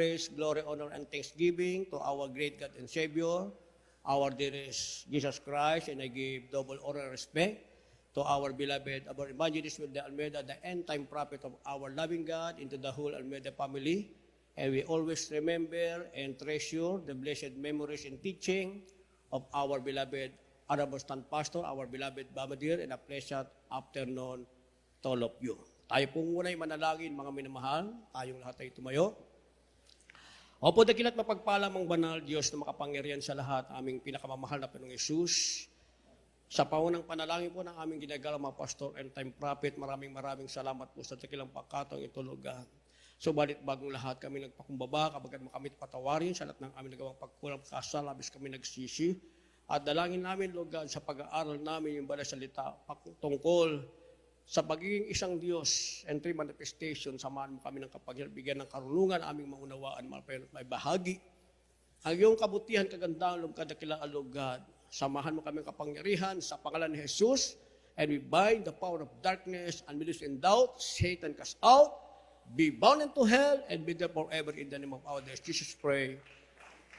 praise, glory, honor, and thanksgiving to our great God and Savior, our dearest Jesus Christ, and I give double honor and respect to our beloved, our evangelist with the Almeida, the end-time prophet of our loving God, into the whole Almeida family. And we always remember and treasure the blessed memories and teaching of our beloved Honorable Stand Pastor, our beloved Bamadir, and a pleasant afternoon to all of you. Tayo pong muna'y manalangin, mga minamahal, tayong lahat ay tumayo. Opo, dakilat mapagpalang mong banal, Diyos na makapangyarihan sa lahat, aming pinakamamahal na Panginoong Yesus. Sa paunang panalangin po ng aming ginagalang mga pastor and time prophet, maraming salamat po sa dakilang pagkataong itulugan. Subalit bagong lahat kami nagpakumbaba, kabagat makamit patawarin sa lahat ng aming nagawang pagkulang kasal, labis kami nagsisi. At dalangin namin, Lord God, sa pag-aaral namin yung banal salita tungkol sa pagiging isang Diyos and three manifestation, samahan mo kami ng kapagbigyan ng karunungan, aming maunawaan, may bahagi. Ang iyong kabutihan, kagandahan, Lord God, dakilaan, Lord God, samahan mo kami ng kapangyarihan sa pangalan ni Jesus, and we bind the power of darkness and beliefs in doubt, Satan cast out, be bound into hell, and be there forever in the name of our Lord Jesus pray.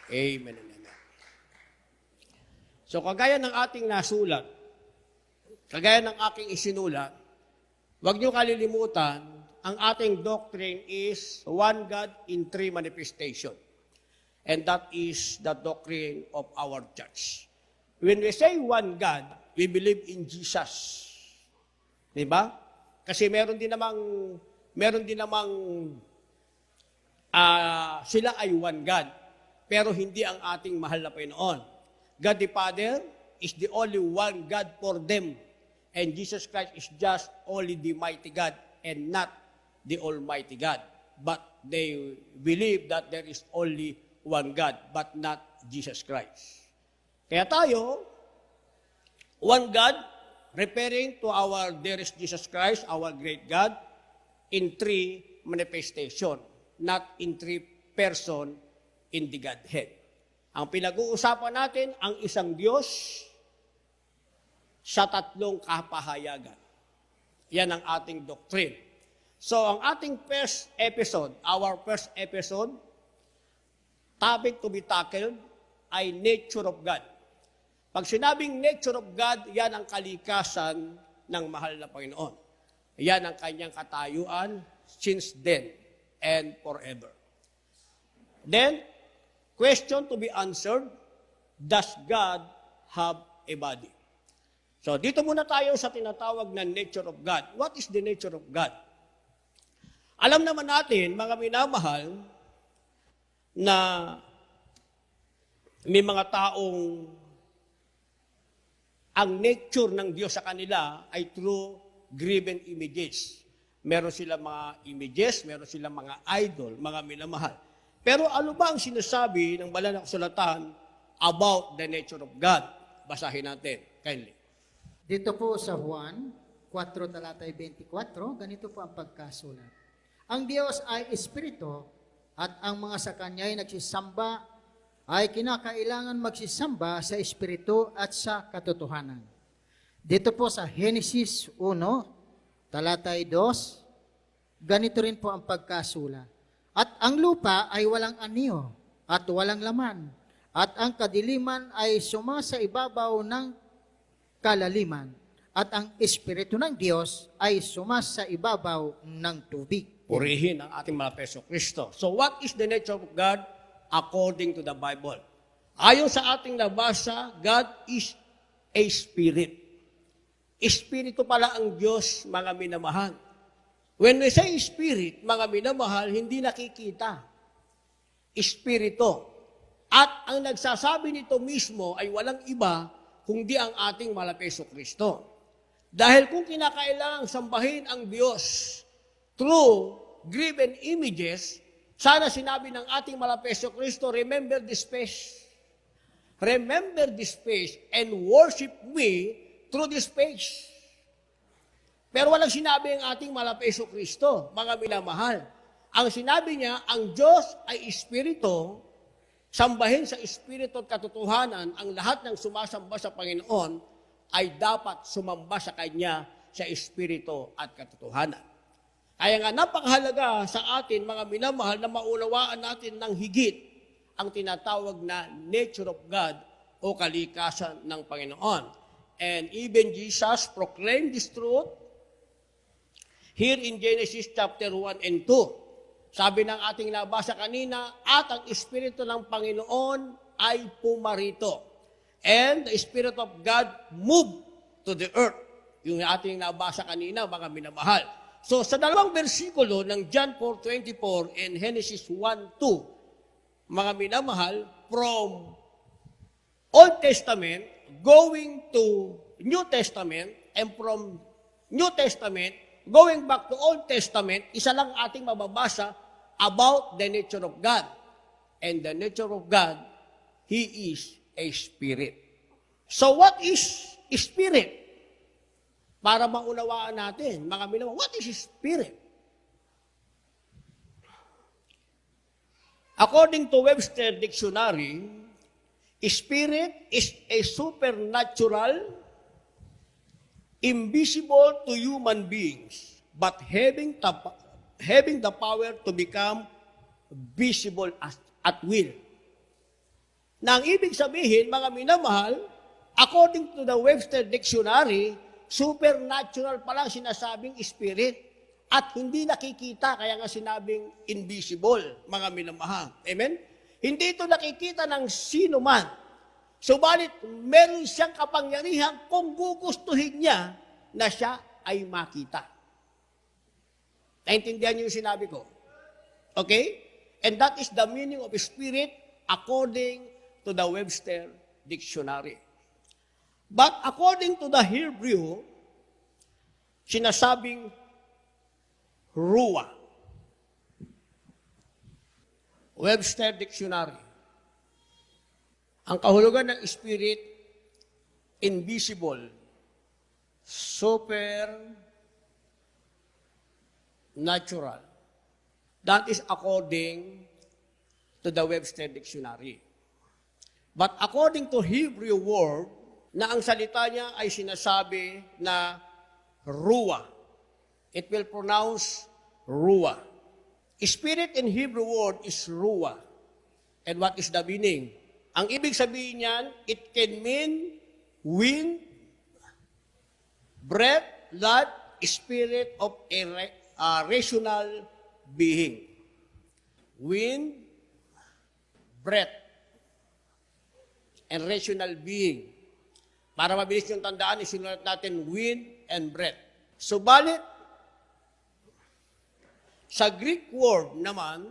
Amen and amen. So kagaya ng ating nasulat, kagaya ng aking isinulat, huwag niyo kalilimutan, ang ating doctrine is one God in three manifestation. And that is the doctrine of our church. When we say one God, we believe in Jesus. Diba? Kasi meron din namang sila ay one God. Pero hindi ang ating mahal na Panginoon. God the Father is the only one God for them. And Jesus Christ is just only the mighty God and not the Almighty God. But they believe that there is only one God, but not Jesus Christ. Kaya tayo, one God, referring to our dearest Jesus Christ, our great God, in three manifestation, not in three person in the Godhead. Ang pinag-uusapan natin, ang isang Diyos sa tatlong kapahayagan. Yan ang ating doctrine. So, ang ating our first episode, topic to be tackled ay nature of God. Pag sinabing nature of God, yan ang kalikasan ng mahal na Panginoon. Yan ang kanyang katayuan since then and forever. Then, question to be answered, does God have a body? So, dito muna tayo sa tinatawag na nature of God. What is the nature of God? Alam naman natin, mga minamahal, na may mga taong ang nature ng Diyos sa kanila ay through graven images. Meron silang mga images, meron silang mga idol, mga minamahal. Pero ano ba ang sinasabi ng banal na kasulatan about the nature of God? Basahin natin. Kindly. Dito po sa Juan 4, talatay 24, ganito po ang pagkasulat. Ang Diyos ay Espiritu, at ang mga sa Kanya ay nagsisamba, ay kinakailangan magsisamba sa Espiritu at sa katotohanan. Dito po sa Genesis 1, talatay 2, ganito rin po ang pagkasulat. At ang lupa ay walang anyo at walang laman, at ang kadiliman ay sumasa ibabaw ng kalaliman, at ang Espiritu ng Diyos ay sumasa ibabaw ng tubig. Purihin ang ating mahal na Hesus Kristo. So what is the nature of God according to the Bible? Ayon sa ating nabasa, God is a spirit. Espiritu pala ang Diyos, mga minamahal. When we say spirit, mga minamahal, hindi nakikita. Espiritu. At ang nagsasabi nito mismo ay walang iba kundi ang ating mahal na Hesus Kristo. Dahil kung kinakailangang sambahin ang Diyos through graven images, sana sinabi ng ating mahal na Hesus Kristo, remember this face. Remember this face and worship me through this face. Pero walang sinabi ang ating mahal na Hesus Kristo, mga minamahal. Ang sinabi niya, ang Diyos ay Espiritu, sambahin sa Espiritu at katotohanan, ang lahat ng sumasamba sa Panginoon ay dapat sumamba sa Kanya sa Espiritu at katotohanan. Kaya nga napakahalaga sa atin, mga minamahal, na maunawaan natin ng higit ang tinatawag na nature of God o kalikasan ng Panginoon. And even Jesus proclaimed this truth here in Genesis chapter 1 and 2. Sabi ng ating nabasa kanina, at ang Espiritu ng Panginoon ay pumarito. And the Spirit of God moved to the earth. Yung ating nabasa kanina, mga minamahal. So sa dalawang bersikulo ng John 4:24 and Genesis 1:2, mga minamahal, from Old Testament going to New Testament, and from New Testament going back to Old Testament, isa lang ating mababasa about the nature of God. And the nature of God, He is a spirit. So what is spirit? Para maunawaan natin, mga minamahal, what is spirit? According to Webster Dictionary, spirit is a supernatural, invisible to human beings, but having the power to become visible at will. Na ang ibig sabihin, mga minamahal, according to the Webster Dictionary, supernatural pa lang sinasabing spirit at hindi nakikita, kaya nga sinabing invisible, mga minamahal. Amen? Hindi ito nakikita ng sino man. Subalit, meron siyang kapangyarihan kung gugustuhin niya na siya ay makita. Naintindihan niyo yung sinabi ko? Okay? And that is the meaning of spirit according to the Webster Dictionary. But according to the Hebrew, sinasabing ruwa. Webster Dictionary. Ang kahulugan ng spirit, invisible, supernatural. That is according to the Webster Dictionary. But according to Hebrew word, na ang salita niya ay sinasabi na ruwa. It will pronounce ruwa. Spirit in Hebrew word is ruwa. And what is the meaning? Ang ibig sabihin niyan, it can mean wind, breath, life, spirit of a rational being. Wind, breath, and rational being. Para mabilis yung tandaan, isinulat natin wind and breath. Subalit, sa Greek word naman,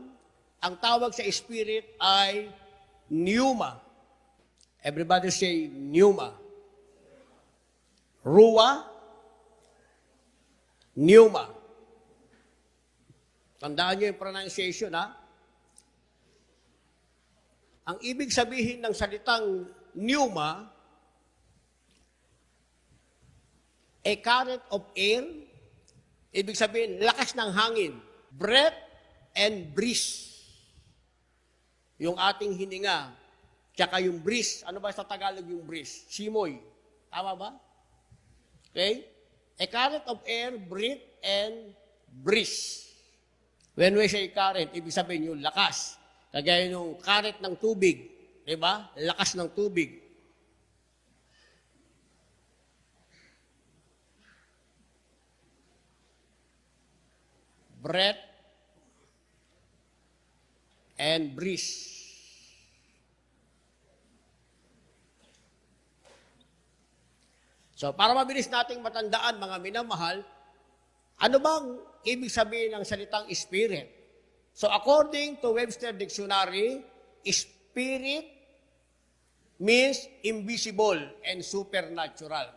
ang tawag sa spirit ay pneuma. Everybody say pneuma. Ruwa, pneuma. Tandaan niyo yung pronunciation, ha? Ang ibig sabihin ng salitang pneuma, a current of air, ibig sabihin, lakas ng hangin, breath and breeze. Yung ating hininga, tsaka yung breeze. Ano ba sa Tagalog yung breeze? Simoy. Tama ba? Okay? A current of air, breath, and breeze. When we say current, ibig sabihin yung lakas. Kagaya yung current ng tubig. Diba? Lakas ng tubig. Breath and breeze. So, para mabilis nating matandaan, mga minamahal, ano bang ibig sabihin ng salitang spirit? So, according to Webster Dictionary, spirit means invisible and supernatural.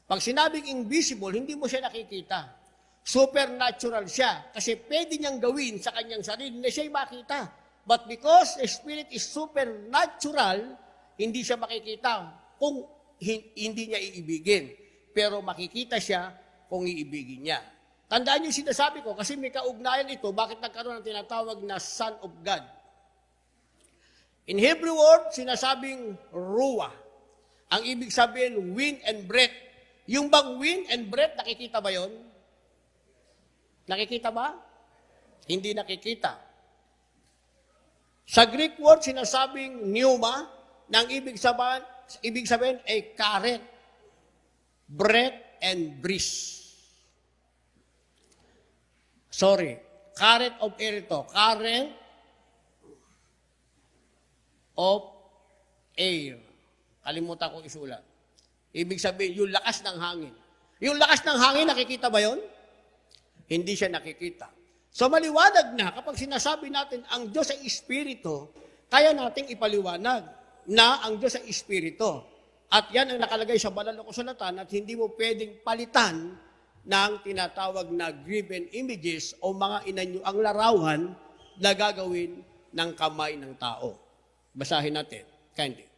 Pag sinabing invisible, hindi mo siya nakikita. Supernatural siya. Kasi pwede niyang gawin sa kanyang sarili na siya'y makita. But because the spirit is supernatural, hindi siya makikita kung hindi niya iibigin. Pero makikita siya kung iibigin niya. Tandaan niyo sinasabi ko, kasi may kaugnayan ito, bakit nagkaroon ng tinatawag na Son of God. In Hebrew word, sinasabing ruwa. Ang ibig sabihin, wind and breath. Yung bang wind and breath, nakikita ba yon? Nakikita ba? Hindi nakikita. Sa Greek word, sinasabing pneuma, na ang ibig sabihin ay current, breath, and breeze. Sorry, current of air ito. Current of air. Kalimutan ko isulat. Ibig sabihin, yung lakas ng hangin. Yung lakas ng hangin, nakikita ba yon? Hindi siya nakikita. So maliwanag na kapag sinasabi natin ang Diyos ay Espiritu, kaya nating ipaliwanag na ang Diyos ay Espiritu. At yan ang nakalagay sa banal na kasulatan at hindi mo pwedeng palitan ng tinatawag na graven images o mga inanyo ang larawan na gagawin ng kamay ng tao. Basahin natin. Kindly.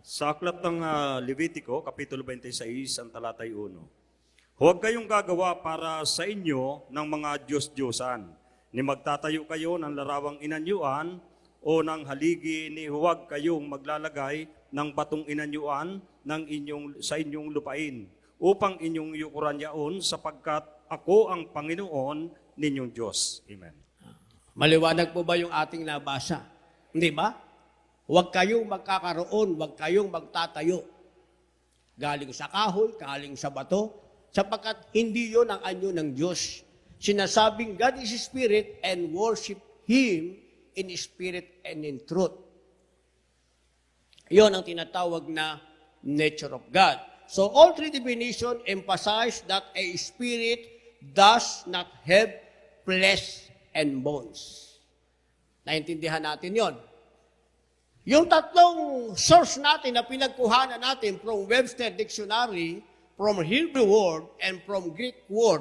Sa aklat ng Levitico, Kapitulo 26, ang talatay 1. Huwag kayong gagawa para sa inyo ng mga Diyos-Diyosan, ni magtatayo kayo ng larawang inanyuan o ng haligi, ni huwag kayong maglalagay ng batong inanyuan sa inyong lupain, upang inyong yukuran yaon sapagkat ako ang Panginoon ninyong Diyos. Amen. Maliwanag po ba yung ating nabasa? Hindi ba? Huwag kayong magkakaroon, huwag kayong magtatayo. Galing sa kahoy, galing sa bato, sapagkat hindi yon ang anyo ng Diyos. Sinasabing God is Spirit and worship Him in Spirit and in truth. Yon ang tinatawag na nature of God. So all three definitions emphasize that a spirit does not have flesh and bones. Naintindihan natin yon. Yung tatlong source natin na pinagkuhanan natin from Webster Dictionary, from Hebrew word, and from Greek word,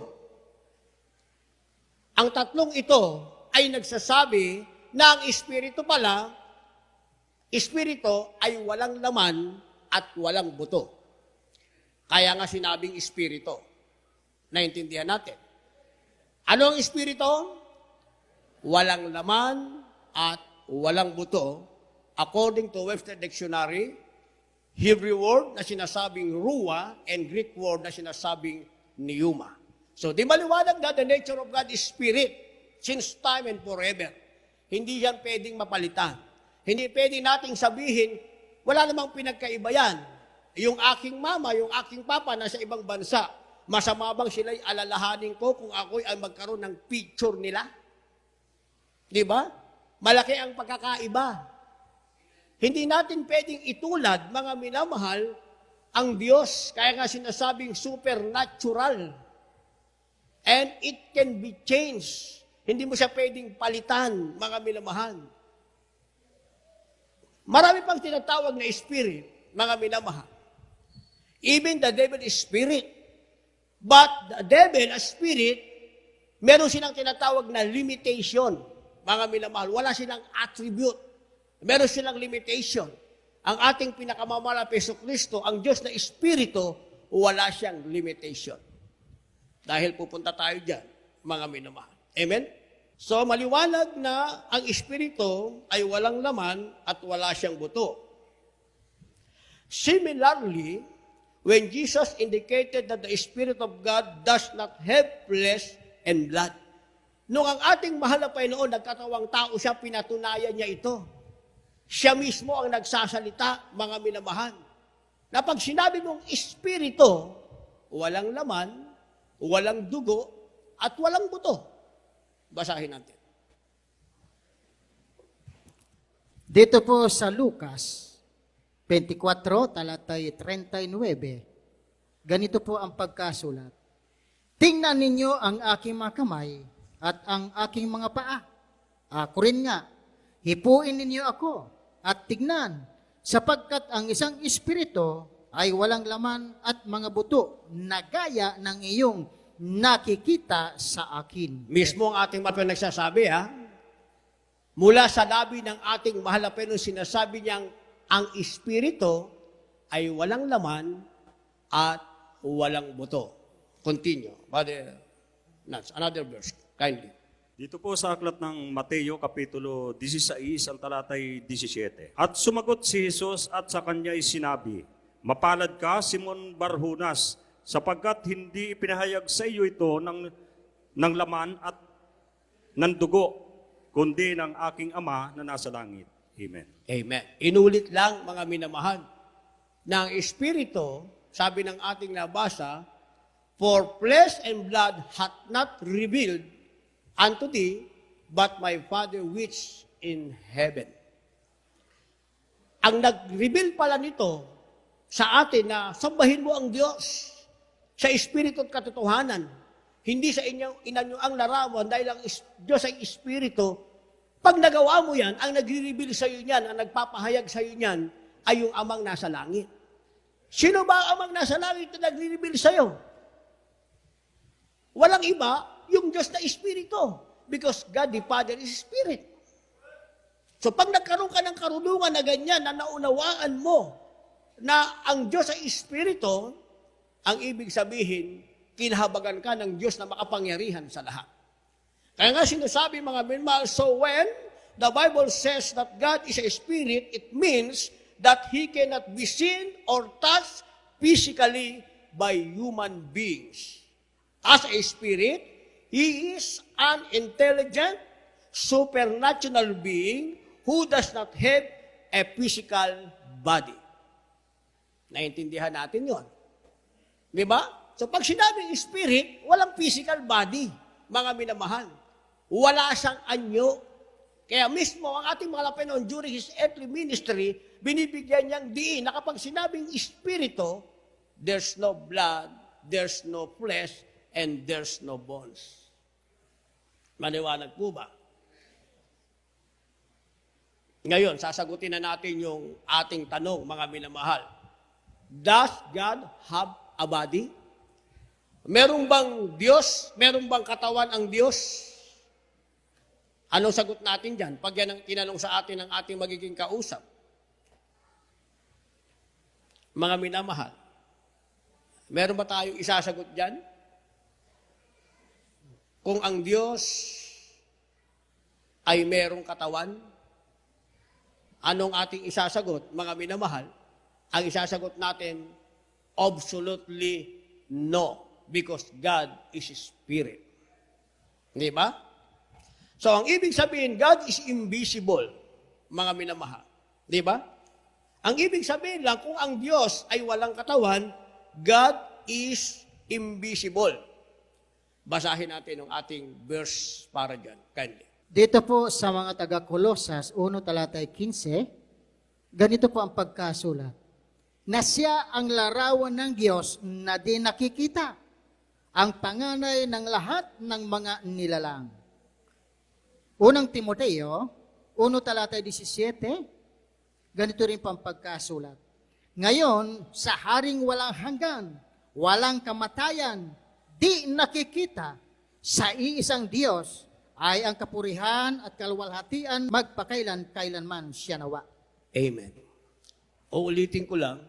ang tatlong ito ay nagsasabi na ang espiritu pala, espiritu ay walang laman at walang buto. Kaya nga sinabing espiritu. Naintindihan natin. Ano ang espiritu? Walang laman at walang buto. According to Webster Dictionary, Hebrew word na sinasabing ruwa and Greek word na sinasabing pneuma. So, di maliwanag na the nature of God is spirit since time and forever. Hindi yan pwedeng mapalitan. Hindi pwedeng nating sabihin, wala namang pinagkaiba yan. Yung aking mama, yung aking papa nasa ibang bansa, masama bang sila'y alalahanin ko kung ako'y ay magkaroon ng picture nila? Di ba? Malaki ang pagkakaiba. Hindi natin pwedeng itulad, mga minamahal, ang Diyos. Kaya nga sinasabing supernatural. And it can be changed. Hindi mo siya pwedeng palitan, mga minamahal. Marami pang tinatawag na spirit, mga minamahal. Even the devil is spirit. But the devil as spirit, meron silang tinatawag na limitation, mga minamahal. Wala silang attribute. Meron silang limitation. Ang ating pinakamamahal na Jesucristo, ang Diyos na Espiritu, wala siyang limitation. Dahil pupunta tayo dyan, mga minamahal. Amen? So, maliwanag na ang Espiritu ay walang laman at wala siyang buto. Similarly, when Jesus indicated that the Spirit of God does not have flesh and blood, nung ang ating mahal na Panginoon, nagkatawang tao siya, pinatunayan niya ito. Siya mismo ang nagsasalita, mga minamahal. Na pag sinabi mong espiritu, walang laman, walang dugo, at walang buto. Basahin natin. Dito po sa Lucas 24, talatay 39, ganito po ang pagkasulat. Tingnan ninyo ang aking mga kamay at ang aking mga paa. Ako rin nga, hipuin ninyo ako at tignan, sapagkat ang isang espiritu ay walang laman at mga buto na gaya ng iyong nakikita sa akin. Mismo ang ating mahal na nagsasabi, ha? Mula sa labi ng ating mahal na Panginoon, sinasabi niyang ang espiritu ay walang laman at walang buto. Continue. Brother Nats, another verse, kindly. Dito po sa aklat ng Mateo, Kapitulo 16, ang talatay 17. At sumagot si Jesus at sa kanya'y sinabi, Mapalad ka, Simon Barhunas, sapagkat hindi ipinahayag sa iyo ito ng laman at ng dugo, kundi ng aking Ama na nasa langit. Amen. Amen. Inulit lang, mga minamahal, na ang Espiritu, sabi ng ating nabasa, for flesh and blood hath not revealed unto thee, but my Father which in heaven. Ang nag-reveal pala nito sa atin na sambahin mo ang Diyos sa Espiritu at katotohanan. Hindi sa inyo ang larawan dahil ang Diyos ay Espiritu. Pag nagawa mo yan, ang nagre-reveal sa iyo niyan, ang nagpapahayag sa iyo niyan, ay yung amang nasa langit. Sino ba ang amang nasa langit na nagre-reveal sa iyo? Walang iba, yung Diyos na Espiritu. Because God the Father is Spirit. So pag nagkaroon ka ng karunungan na ganyan, na naunawaan mo na ang Diyos ay Espiritu, ang ibig sabihin, kinahabagan ka ng Diyos na makapangyarihan sa lahat. Kaya nga sinasabi mga minmahal, so when the Bible says that God is a Spirit, it means that He cannot be seen or touched physically by human beings. As a Spirit, He is an intelligent, supernatural being who does not have a physical body. Naintindihan natin yon, di ba? So pag sinabing Spirit, walang physical body, mga minamahal. Wala siyang anyo. Kaya mismo ang ating mga Panginoon during His earthly ministry, binibigyan niyang diin na kapag sinabing Espiritu, there's no blood, there's no flesh, and there's no bones. Maliwanag po ba? Ngayon, sasagutin na natin yung ating tanong, mga minamahal. Does God have a body? Merong bang Diyos? Merong bang katawan ang Diyos? Anong sagot natin dyan? Pag yan ang tinanong sa atin ng ating magiging kausap. Mga minamahal, meron ba tayong isasagot dyan? Kung ang Diyos ay merong katawan, anong ating isasagot, mga minamahal? Ang isasagot natin, absolutely no, because God is Spirit. Di ba? So, ang ibig sabihin, God is invisible, mga minamahal. Di ba? Ang ibig sabihin lang, kung ang Diyos ay walang katawan, God is invisible. Basahin natin ang ating verse para dyan. Kindly. Dito po sa mga taga-Kolosas 1 talatay 15, ganito po ang pagkasulat. Na siya ang larawan ng Diyos na di nakikita, ang panganay ng lahat ng mga nilalang. Unang Timoteo 1 talatay 17, ganito rin po ang pagkasulat. Ngayon, sa haring walang hanggan, walang kamatayan, di nakikita, sa iisang Diyos ay ang kapurihan at kaluwalhatian magpakailan-kailanman siya nawa. Amen. Uulitin ko lang.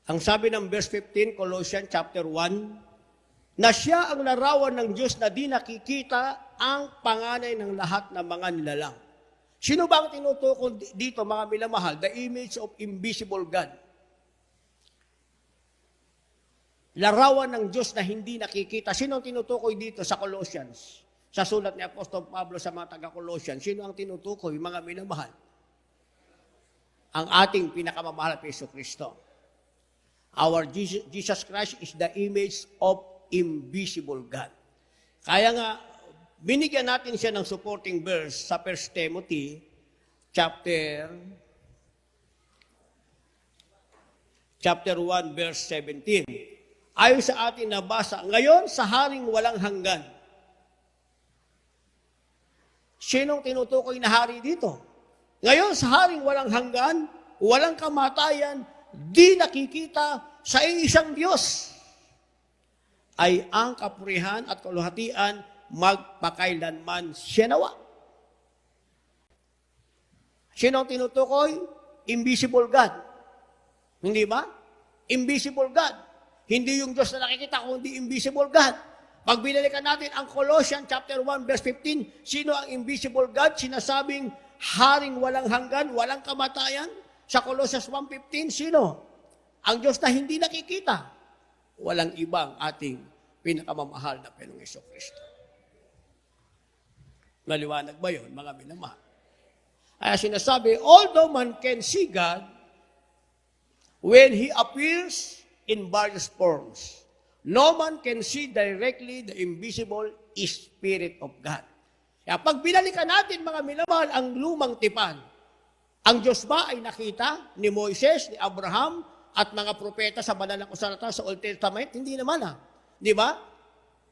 Ang sabi ng verse 15, Colossians chapter 1, na siya ang larawan ng Diyos na di nakikita, ang panganay ng lahat ng mga nilalang. Sino ba ang tinutukoy dito, mga minamahal? The image of invisible God. Larawan ng Diyos na hindi nakikita. Sino ang tinutukoy dito sa Colossians? Sa sulat ni Apostol Pablo sa mga taga-Colossians, sino ang tinutukoy, mga minamahal? Ang ating pinakamamahal na Jesucristo. Our Jesus Christ is the image of invisible God. Kaya nga, binigyan natin siya ng supporting verse sa 1 Timothy chapter 1 verse 17. Ayon sa ating nabasa, ngayon sa haring walang hanggan. Sinong tinutukoy na hari dito? Ngayon sa haring walang hanggan, walang kamatayan, di nakikita, sa isang Diyos ay ang kapurihan at kaluhatian magpakailanman siya nawa. Sino ang tinutukoy? Invisible God. Hindi ba? Invisible God. Hindi yung Diyos na nakikita, kundi invisible God. Pag binalikan natin ang Colossians chapter 1 verse 15, sino ang invisible God? Sinasabing haring walang hanggan, walang kamatayan. Sa Colossians 1:15, sino? Ang Diyos na hindi nakikita. Walang ibang ating pinakamamahal na Panginoong Jesucristo. Maliwanag ba yun, mga minamahal? Kaya sinasabi, although man can see God, when He appears in various forms, no man can see directly the invisible Spirit of God. Kaya pag binalikan natin, mga minamahal, ang lumang tipan, ang Diyos ba ay nakita ni Moises, ni Abraham, at mga propeta sa banal na kasulatan sa Old Testament? Hindi naman Di ba?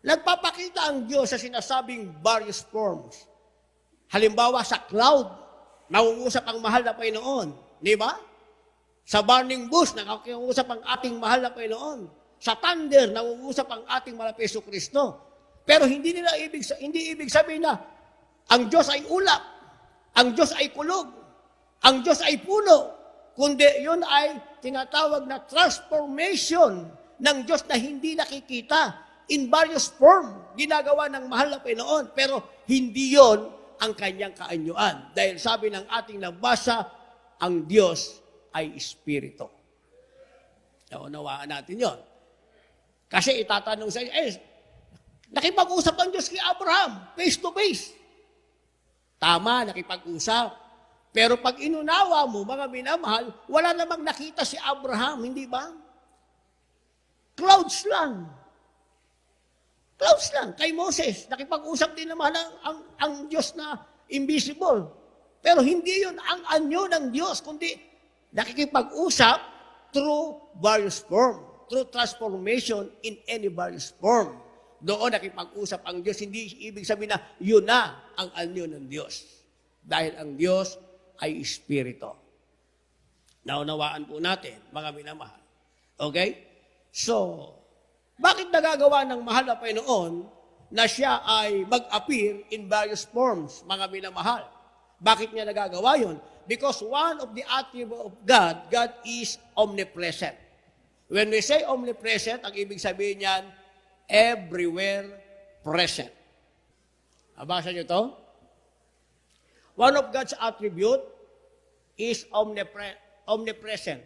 Nagpapakita ang Diyos sa sinasabing various forms. Halimbawa sa cloud, nangungusap ang mahal na Panginoon. Di ba? Sa burning bush, nangungusap ang ating mahal na Panginoon. Sa thunder, nangungusap ang ating mahal na Jesucristo. Pero hindi ibig sabihin na ang Diyos ay ulap, ang Diyos ay kulog, ang Diyos ay puno, kundi yun ay tinatawag na transformation ng Diyos na hindi nakikita in various form, ginagawa ng mahal na Panginoon. Pero hindi yon ang kanyang kaanyuan. Dahil sabi ng ating nabasa, ang Diyos ay Espiritu. Naunawaan natin yon. Kasi itatanong sa inyo, nakipag-usap ang Diyos kay Abraham, face to face. Tama, nakipag-usap. Pero pag inunawa mo, mga minamahal, wala namang nakita si Abraham, hindi ba? Clouds lang. Clouds lang. Kay Moses, nakipag-usap din naman ang Diyos na invisible. Pero hindi yun ang anyo ng Diyos, kundi nakikipag-usap through various form, through transformation in any various form. Doon nakipag-usap ang Diyos, hindi ibig sabihin na yun na ang anyo ng Diyos. Dahil ang Diyos ay Espiritu. Naunawaan po natin, mga minamahal. Okay? So, bakit nagagawa ng mahal na Panginoon na siya ay mag-appear in various forms, mga minamahal? Bakit niya nagagawa yun? Because one of the attributes of God, God is omnipresent. When we say omnipresent, ang ibig sabihin niyan, everywhere present. Nabasa niyo to? One of God's attribute is omnipresent.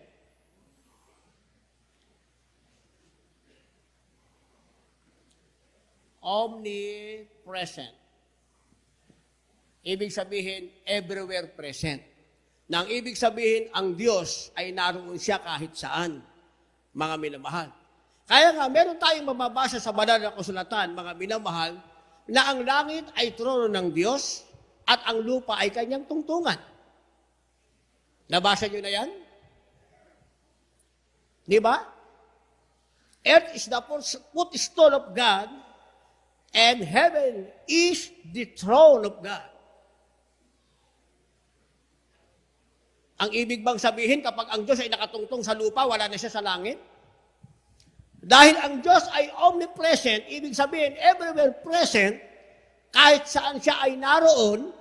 Omnipresent. Ibig sabihin, everywhere present. Nang ibig sabihin, ang Diyos ay naroon siya kahit saan, mga minamahal. Kaya nga, meron tayong mababasa sa banal na kasulatan, mga minamahal, na ang langit ay trono ng Diyos, at ang lupa ay kanyang tungtungan. Nabasa nyo na yan? Di ba? Earth is the footstool of God, and heaven is the throne of God. Ang ibig bang sabihin, kapag ang Diyos ay nakatungtong sa lupa, wala na siya sa langit? Dahil ang Diyos ay omnipresent, ibig sabihin, everywhere present, kahit saan siya ay naroon,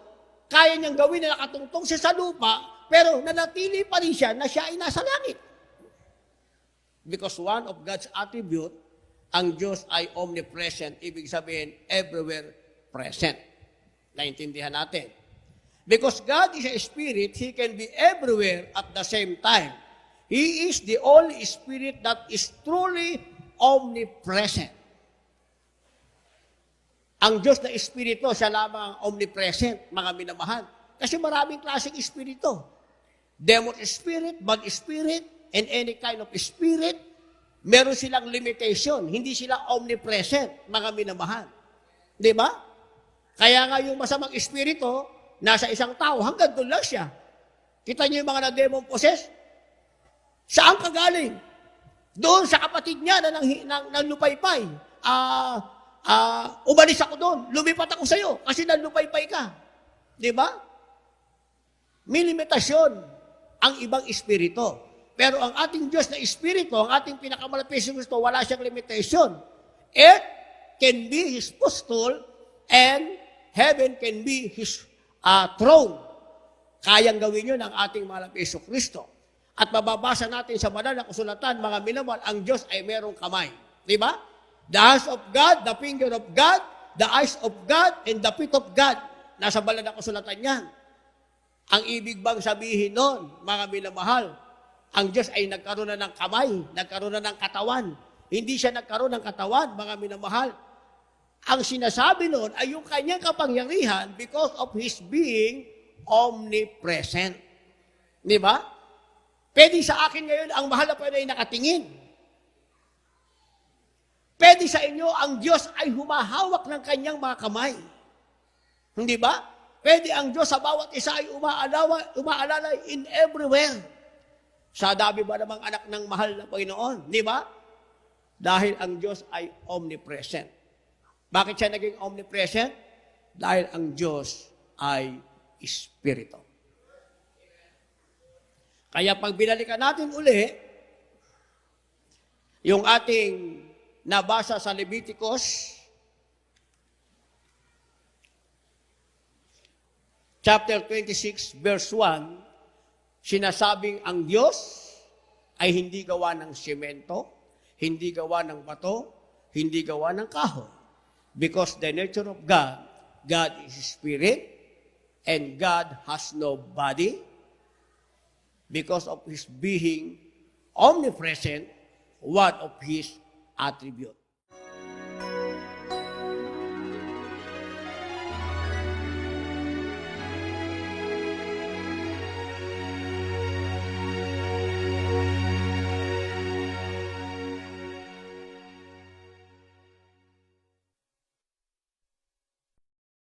kaya niyang gawin na nakatungtong siya sa lupa, pero nanatili pa rin siya na siya ay nasa langit. Because one of God's attribute, ang Diyos ay omnipresent, ibig sabihin, everywhere present. Naintindihan natin. Because God is a spirit, He can be everywhere at the same time. He is the only spirit that is truly omnipresent. Ang Diyos na Espiritu, siya lamang ang omnipresent, mga minamahal. Kasi maraming klaseng Espiritu. Demon spirit, bad spirit, and any kind of spirit, meron silang limitation. Hindi sila omnipresent, mga minamahal. Di ba? Kaya nga yung masamang Espiritu, nasa isang tao, hanggang doon lang siya. Kita niyo yung mga na-demon possess? Saan ka galing? Doon sa kapatid niya na nang lupaypay. Umalis ako doon, lumipat ako sa'yo kasi nanlupaypay ka. Di ba? May limitasyon ang ibang espiritu. Pero ang ating Diyos na espiritu, ang ating pinakamalapit Kristo, wala siyang limitation. Earth can be His footstool and heaven can be His throne. Kayang gawin yun ang ating malapit Kristo. At mababasa natin sa banal na kasulatan, mga minamahal, ang Diyos ay merong kamay. Di ba? The hands of God, the finger of God, the eyes of God, and the feet of God. Nasa banal na kasulatan yan. Ang ibig bang sabihin nun, mga minamahal, ang Diyos ay nagkaroon na ng kamay, nagkaroon na ng katawan. Hindi siya nagkaroon ng katawan, mga minamahal. Ang sinasabi noon ay yung kanyang kapangyarihan because of His being omnipresent. Di ba? Pwede sa akin ngayon, ang mahal na pwede ay nakatingin. Pwede sa inyo, ang Diyos ay humahawak ng kanyang mga kamay. Hindi ba? Pwede ang Diyos sa bawat isa ay umaalala in everywhere. Sa dami ba namang anak ng mahal na Panginoon? Di ba? Dahil ang Diyos ay omnipresent. Bakit siya naging omnipresent? Dahil ang Diyos ay Espiritu. Kaya pag binalikan natin uli, yung ating nabasa sa Leviticus, chapter 26, verse 1, sinasabing ang Diyos ay hindi gawa ng semento, hindi gawa ng bato, hindi gawa ng kahoy. Because the nature of God, God is Spirit, and God has no body. Because of His being omnipresent, one of His attributes.